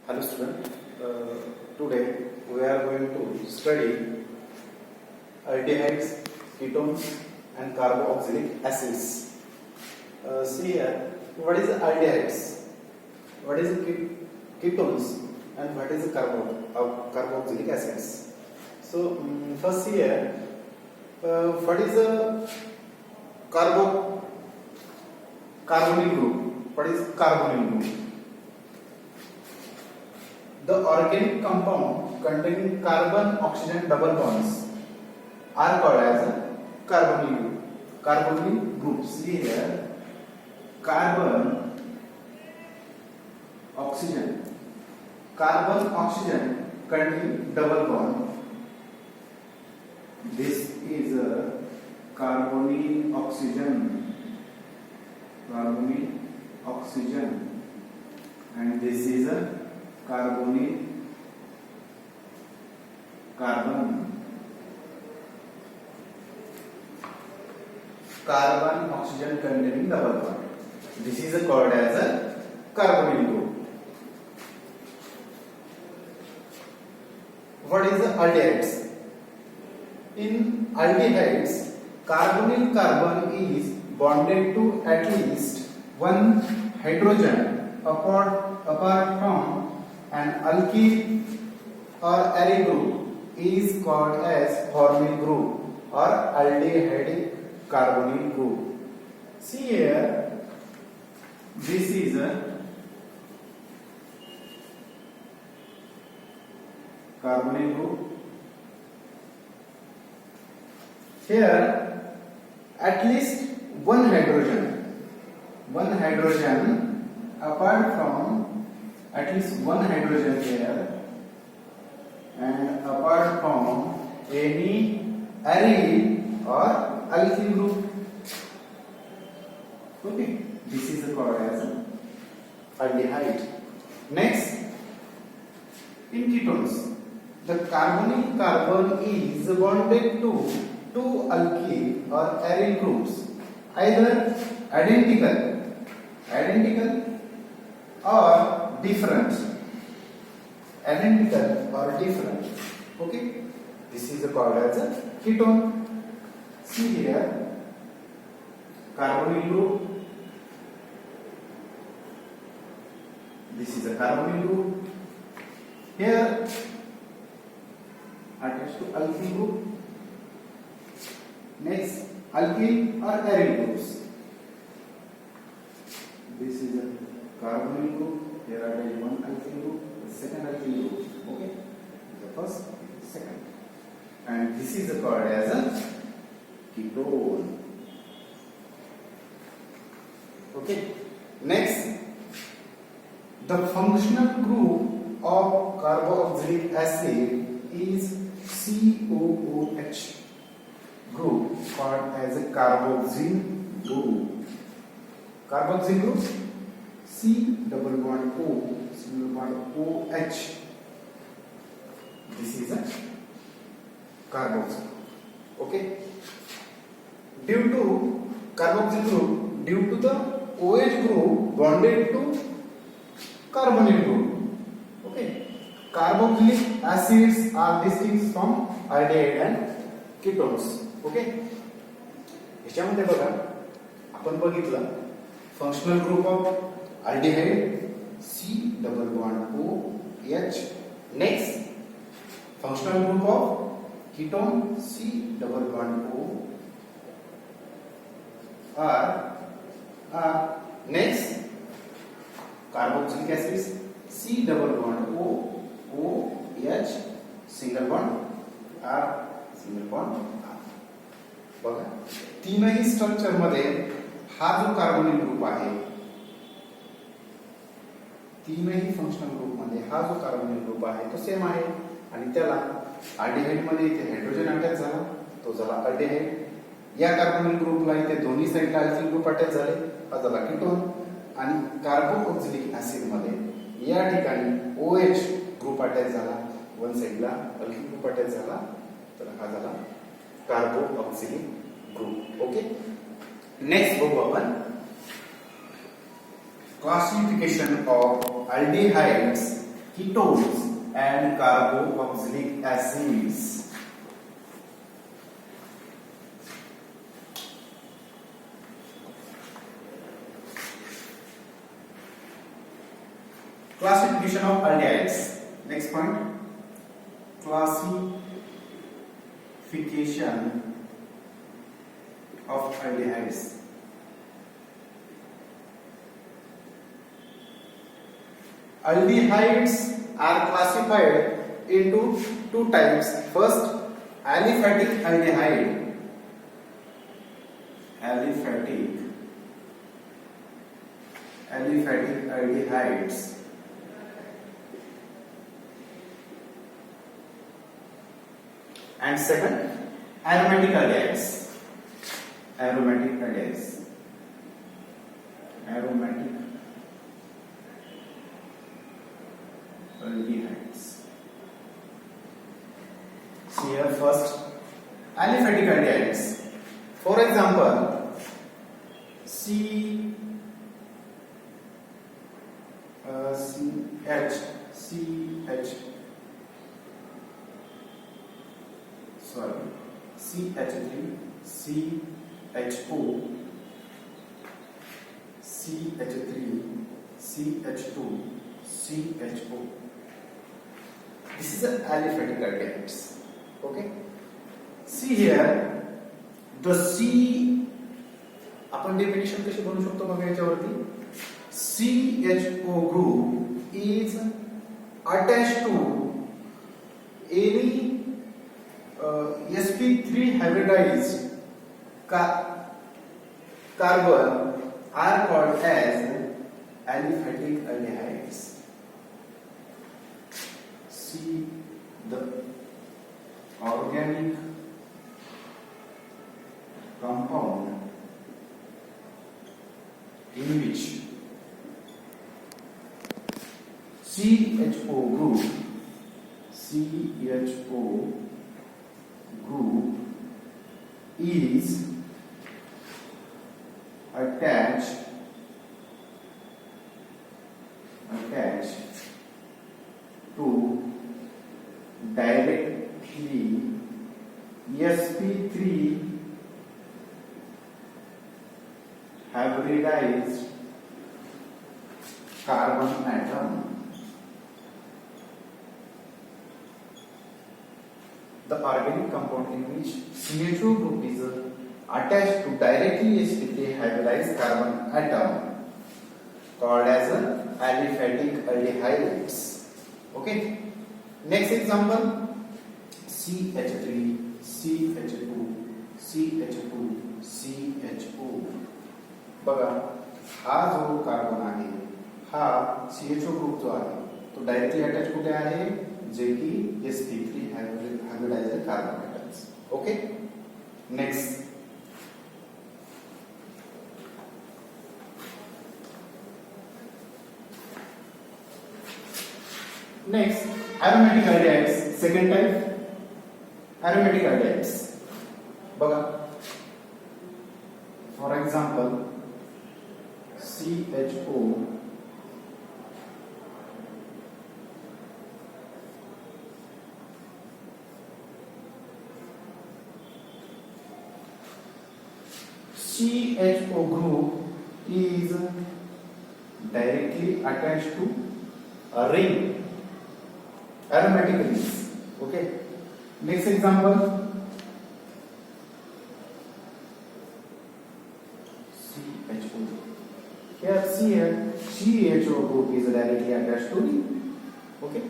Hello student, today we are going to study aldehydes, ketones and carboxylic acids. See here, what is aldehydes, what is ketones and what is carboxylic acids. So first here, what is a carbonyl group? What is carbonyl group? The organic compound containing carbon-oxygen double bonds are called as carbonyl group. Carbonyl group. See here, carbon, oxygen containing double bond. This is a carbonyl oxygen, and this is a carbonyl carbon oxygen containing double bond. This is called as a carbonyl group. What is the aldehydes? In aldehydes, carbonyl carbon is bonded to at least one hydrogen apart from an alkyl or aryl group is called as formyl group or aldehydic carbonyl group. See here, this is a carbonyl group. Here, at least one hydrogen apart from at least one hydrogen here, and apart from any aryl or alkyl group. Okay, this is called as aldehyde. Next, in ketones, the carbonyl carbon is bonded to two alkyl or aryl groups, either identical or different. Okay, this is called as a ketone. See here, carbonyl group. This is a carbonyl group. Here, attached to alkyl group. Next, alkyl or aryl groups. This is a carbonyl group. Here are one alkyl group, the second alkyl group. Okay, the first, second, and this is called as a ketone. Okay. Next, the functional group of carboxylic acid is COOH group, called as a carboxyl group. Carboxyl group, C double bond O, single bond OH. This is a carboxyl. Okay. Due to carboxyl group, due to the OH group bonded to carbonyl group. Okay. Carboxylic acids are distinct from aldehyde and ketones. Okay, याच्यामध्ये बघा आपण बघितलं functional group of aldehyde C double bond OH. Next, functional group of ketone C double bond O R. Next, carboxylic acids C double bond OH single bond R single bond. बघा, तीनही structure मध्ये हा जो carbonyl group आहे, तीनही functional group मध्ये हा जो कार्बोनिल ग्रुप आहे तो सेम आहे, आणि त्याला अल्डिहाइड मध्ये इथे हायड्रोजन अटॅच झाला, तो झाला अल्डिहाइड. या कार्बोनिल ग्रुपला इथे दोन्ही साइडला अल्किल ग्रुप अटॅच झाले, हा झाला कीटोन. आणि कार्बोक्सिलिक ऍसिड मध्ये या ठिकाणी OH ग्रुप अटॅच झाला, वन साइडला अल्किल ग्रुप अटॅच झाला, तर हा झाला कार्बोक्सिलिक ग्रुप. ओके. नेक्स्ट बघू आपण classification of aldehydes ketones and carboxylic acids. Classification of aldehydes. Next point. Classification of aldehydes. Aldehydes are classified into two types. First, aliphatic aldehyde. Aliphatic aldehydes. And second, aromatic aldehydes. Aromatic aldehydes. Aromatic aldehydes. See here first, aliphatic aldehydes. For example, CH3, CHO, CH3, CH2, CHO. This is an aliphatic aldehydes. Okay. See here, the C. आपण definition कशी बनवू शकतो बघा याच्यावरती. CHO group is attached to any sp3 hybridized carbon are called as aliphatic aldehydes. See the organic compound in which CHO group is attached to directly sp3 hybridized carbon atom. The organic compound in which CHO group is attached to directly sp3 hybridized carbon atom called as aliphatic aldehydes. Okay. Next example, CH3, CH2, CH2, CHO. बघा, हा जो carbon आहे हा CHO group जो आहे तो directly attach कुठे आहे, जे की sp3 hybridised carbon atoms. Okay. Next, aromatic aldehydes. Second type, aromatic aldehydes. बघा, for example, CHO group is directly attached to a ring, aromatic rings. Okay. Next example, CHO. Here CHO group is directly attached to ring. Okay.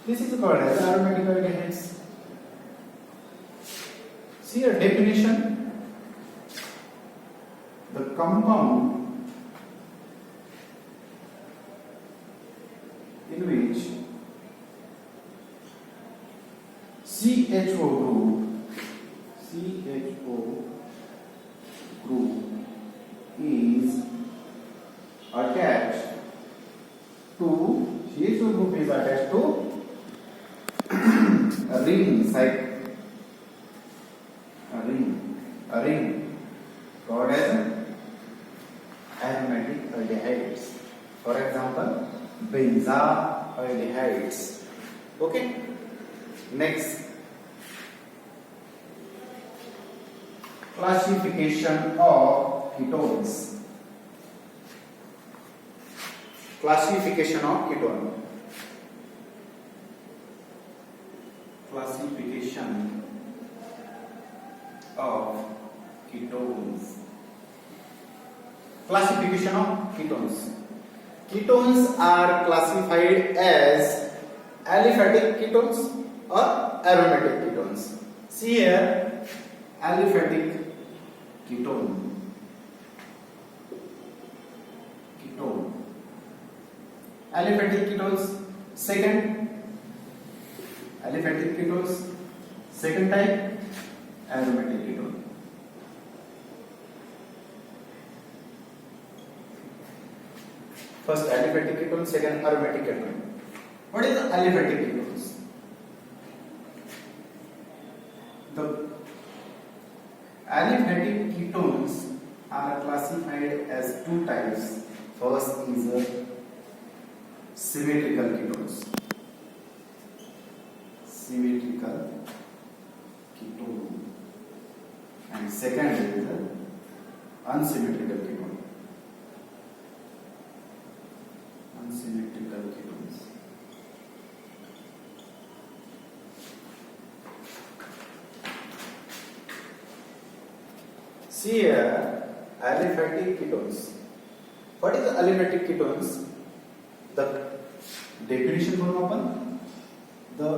This is called as aromatic aldehydes. See a definition. The compound in which CHO group is attached to a ring, called as aromatic aldehydes. For example, aldehydes. Okay, next, classification of ketones. Classification of ketone. Classification of ketones. Classification of ketones. Ketones are classified as aliphatic ketones or aromatic ketones. See here, aliphatic ketone. Aliphatic ketones, second aliphatic ketones, second type aromatic ketone. First aliphatic ketone, second aromatic ketone. What is aliphatic ketones? The aliphatic ketones are classified as two types. First is symmetrical ketones. Symmetrical ketone. And second is unsymmetrical ketone. Unsymmetrical ketones. See here, aliphatic ketones. What is the aliphatic ketones? The definition from open, the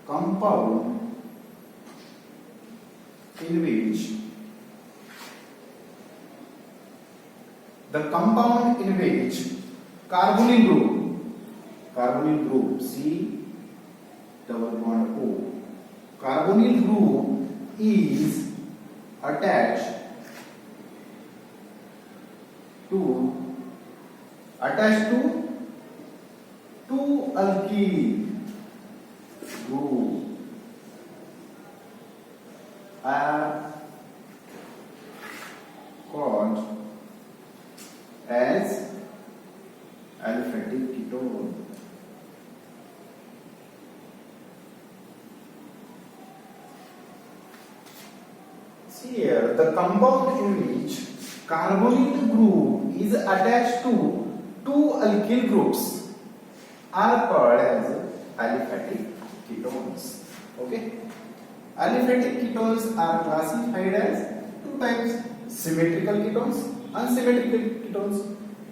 compound in which carbonyl group C double bond O, carbonyl group is attached to two alkyl group are called as aliphatic ketone. See here, the compound in which carbonyl group is attached to two alkyl groups are called as aliphatic ketones. Okay, aliphatic ketones are classified as two types: symmetrical ketones, unsymmetrical ketones.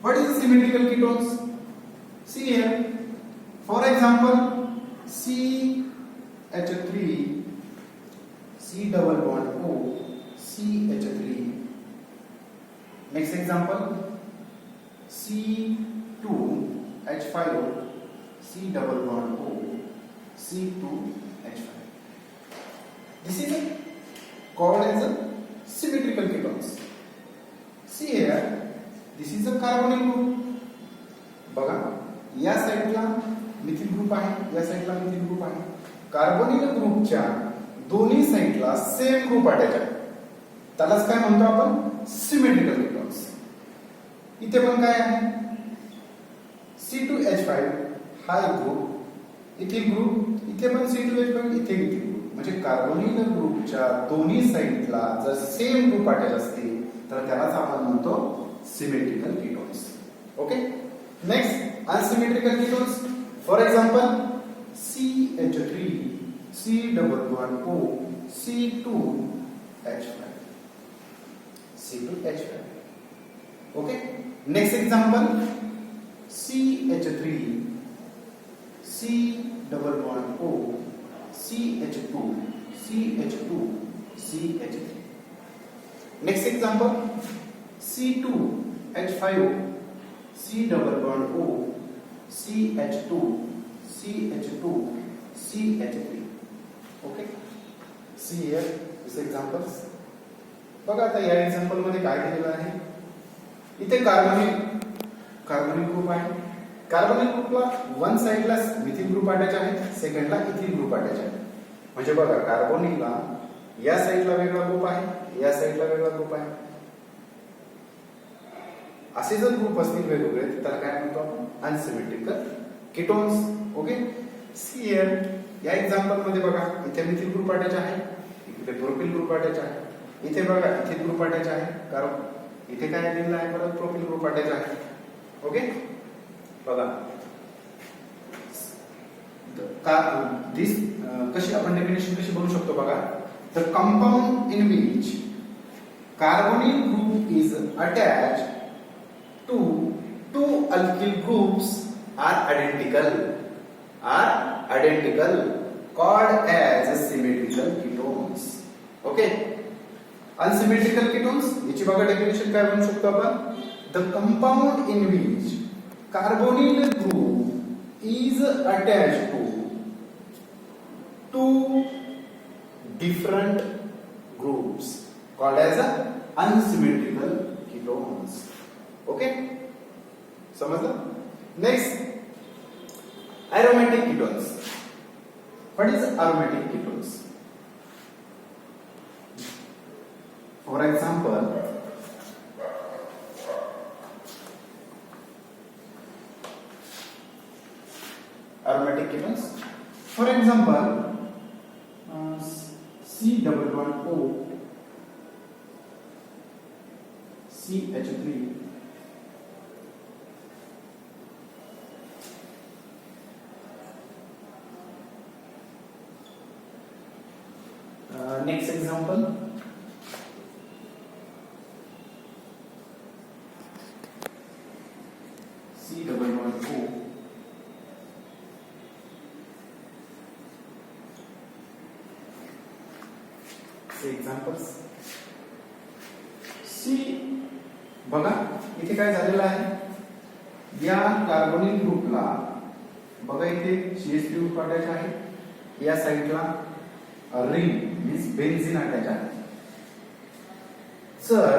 What is symmetrical ketones? See here, for example, CH3, C double bond O, CH3. Next example, C2H5O, C double bond O, C2H5. This is called as a symmetrical ketones. See here, this is a carbonyl group. बघा, या साइडला methyl group आहे, या साइडला methyl group आहे. Carbonyl ग्रुपच्या दोन्ही साइडला सेम ग्रुप अटॅच आहे. त्यालाच काय म्हणतो आपण? Symmetrical ketones. इथे पण काय आहे? C2H5 हा एक ग्रुप, इथिल ग्रुप, इथे पण C2H5, इथे मिथिल ग्रुप. म्हणजे कार्बोनिल ग्रुपच्या दोन्ही साइडला जर सेम ग्रुप अटॅच असतील तर त्यालाच आपण म्हणतो symmetrical ketones. Okay, next, unsymmetrical ketones. For example, CH3, C double bond O, C2H5, C2H5. Okay. Next example, CH3, C double bond O, CH2, CH2, CH3. Next example, C2H5, C double bond O, CH2, CH2, CH3. Okay. See here these examples. बघा आता या example मध्ये काय दिलेलं आहे? इथे carbonyl group आहे. Carbonyl ग्रुपला वन साइडला मिथिल ग्रुप अटॅच आहे, सेकंडला इथिल ग्रुप अटॅच आहे. म्हणजे बघा, कार्बोनिलला या साइडला वेगळा ग्रुप आहे, या साइडला वेगळा ग्रुप आहे. असे जर ग्रुप असतील वेगवेगळे तर त्याला काय म्हणतो आपण? Unsymmetrical ketones. ओके, CN या एक्झाम्पल मध्ये बघा, इथे मिथिल ग्रुप अटॅच आहे, इथे प्रोपिल ग्रुप अटॅच आहे, इथे बघा इथे ग्रुप अटॅच आहे, कारण इथे काय दिलेलं आहे, परत प्रोपिल ग्रुप अटॅच आहे. ओके, बघा दिस कशी आपण डेफिनेशन कशी बनवू शकतो बघा. The compound in which carbonyl group is attached to two alkyl groups are identical called as symmetrical ketones. Okay, unsymmetrical ketones याची बघा डेफिनेशन काय बनवू शकतो आपण. The compound in which carbonyl group is attached to different groups called as unsymmetrical ketones. Okay, समझलं. Next, aromatic ketones. What is aromatic ketones? For example, aromatic ketones. For example, C11O CH3 next example, C11O examples. C बघा इथे काय झालेलं आहे, या carbonyl ग्रुपला बघा इथे CH3 ग्रुप अटॅच आहे, या साइडला रिंग मीन्स बेन्झीन अटॅच आहे. जर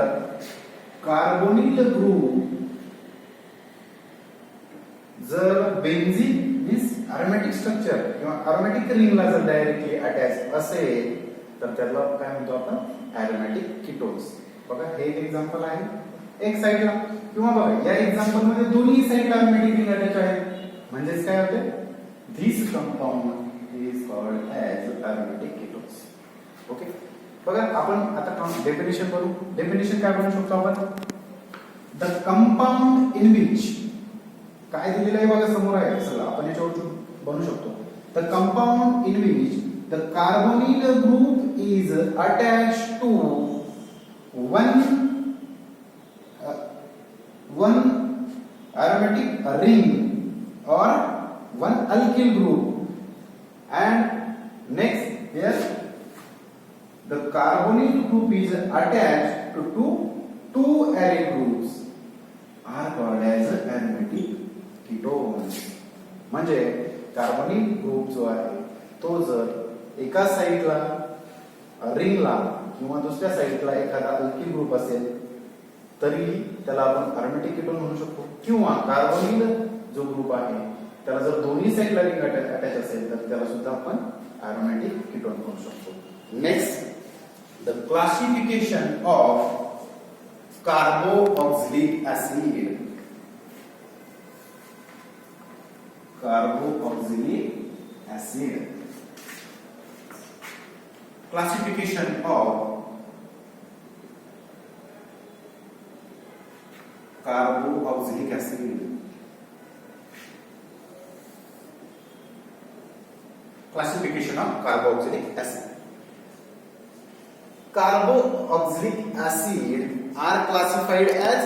कार्बोनिल ग्रुप जर बेन्झीन मीन्स अरोमॅटिक स्ट्रक्चर किंवा अरोमॅटिक रिंगला जर डायरेक्टली अटॅच असेल तर त्याला काय म्हणतो आपण, अरोमॅटिक कीटोन्स. बघा हे एक एक्झाम्पल आहे एक साइडला, किंवा बघा या एक्झाम्पल मध्ये दोन्ही साइडला अरोमॅटिक रिंग अटॅच आहे, म्हणजेच काय होते, this compound is called as aromatic ketones. Okay, बघा आपण आता डेफिनेशन बनवू. डेफिनेशन काय बनवू शकतो आपण. द कंपाउंड इन विच, काय दिलेलं आहे बघा समोर आहे, चला आपण याच्यावरती बनवू शकतो. The compound in which the carbonyl group is attached to one aromatic ring or one alkyl group, and next here the carbonyl group is attached to two aryl groups are called as aromatic ketones. म्हणजे carbonyl group जो आहे तो जर एका साइडला रिंगला किंवा दुसऱ्या साइडला एखादा अल्किल ग्रुप असेल तरी त्याला आपण अरोमॅटिक कीटोन म्हणू शकतो, किंवा कार्बोनिल जो ग्रुप आहे त्याला जर दोन्ही साइडला रिंग अटॅच असेल तर त्याला सुद्धा आपण अरोमॅटिक कीटोन म्हणू शकतो. Next, the classification of carboxylic acid. Carboxylic acid, classification of carboxylic acid. Classification of carboxylic acid. Carboxylic acid are classified as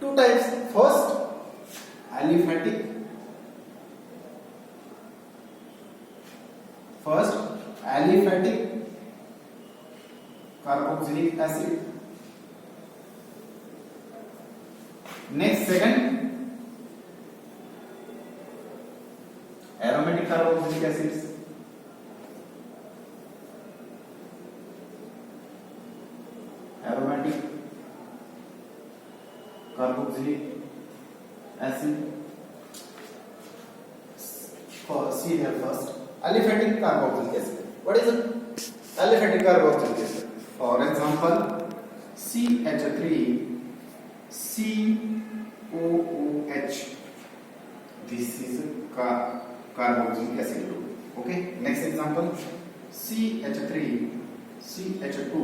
two types. First, aliphatic. Carboxylic acid. Next, second, aromatic carboxylic acids. Aromatic carboxylic acid. See here first, aliphatic carboxylic acid. What is it? Aliphatic carboxylic acid. For example, CH3 COOH. This is carboxylic acid group. Okay, next example, CH3 CH2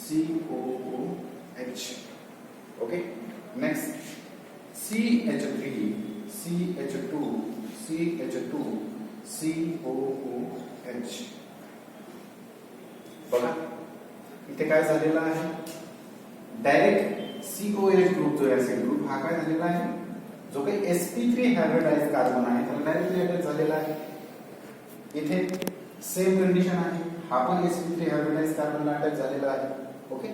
COOH. Okay, next CH3 CH2 CH2 COOH. बघा इथे काय झालेलं आहे, direct COH group जो acid group हा काय झालेला आहे, जो काही sp3 हायब्रिडाइज्ड कार्बन आहे त्याला डायरेक्टली अटॅच झालेला आहे. इथे सेम कंडिशन आहे, हा पण sp3 हायब्रिडाइज्ड कार्बनला अटॅच झालेला आहे. ओके,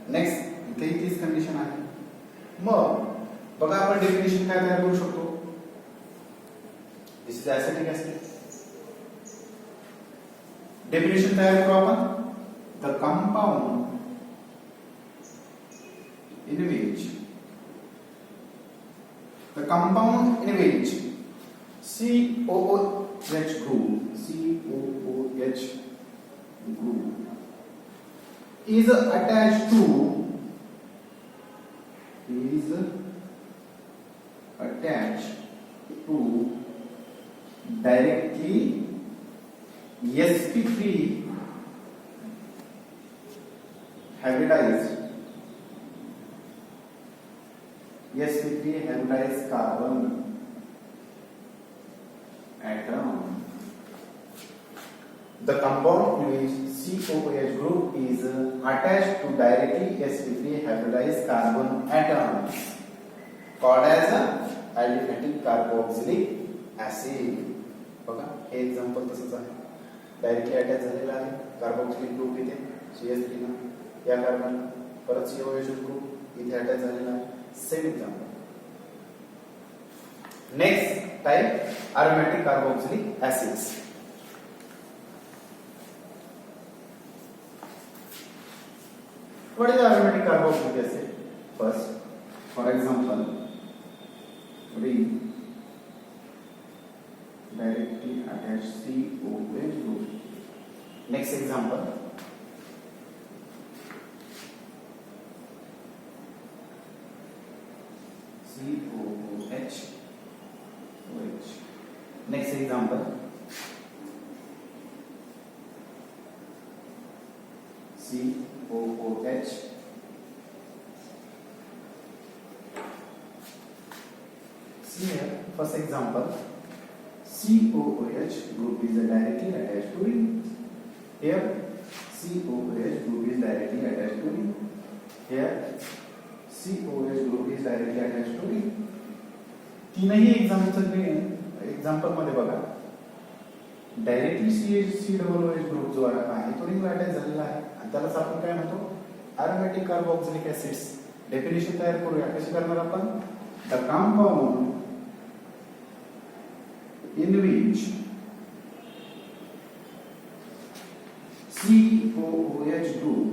नेक्स्ट इथे तीच कंडिशन आहे. मग बघा आपण डेफिनेशन काय तयार करू शकतो, this is acetic acid. Definition तयार करू आपण, the compound in which COOH group is attached to directly sp3 hybridized carbon atom. The compound in which COOH group is attached to directly sp3 hybridized carbon atom called as aliphatic carboxylic acid. बघा हे example तसंच आहे, directly attach झालेला आहे carboxylic group इथे CH3 ना या carbon, परत COOH group इथे अटॅच झालेला आहे. Same example. Next type aromatic carboxylic acids. What is aromatic carboxylic acid? First, for example, we directly attach COOH group. Next example, COOH. Next example, COOH. See here, first example, COOH group is directly attached to ring. Here, COOH group is directly attached to ring. Here, COOH group is directly attached to ring. तीनही example मध्ये बघा, directly COOH group जो आहे तो रिंगला attach झालेला आहे आणि त्यालाच आपण काय म्हणतो, aromatic carboxylic acids. डेफिनेशन तयार करूया. कशी करणार आपण, the compound in which COOH group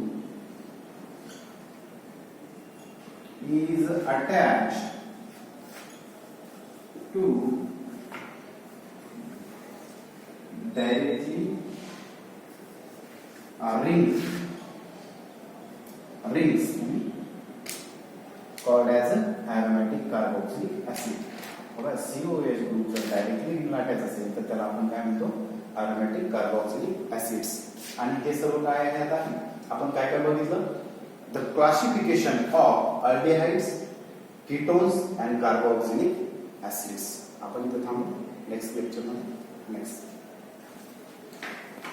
is attached to directly rings called as aromatic carboxylic acid. बघा COOH ग्रुप जर डायरेक्टली रिंगला अटॅच असेल तर त्याला आपण काय म्हणतो, aromatic carboxylic acids. आणि हे सर्व काय आहे, आता आपण काय काय बघितलं, the classification of aldehydes, ketones and carboxylic acids. आपण इथे थांबू, नेक्स्ट लेक्चर मध्ये नेक्स्ट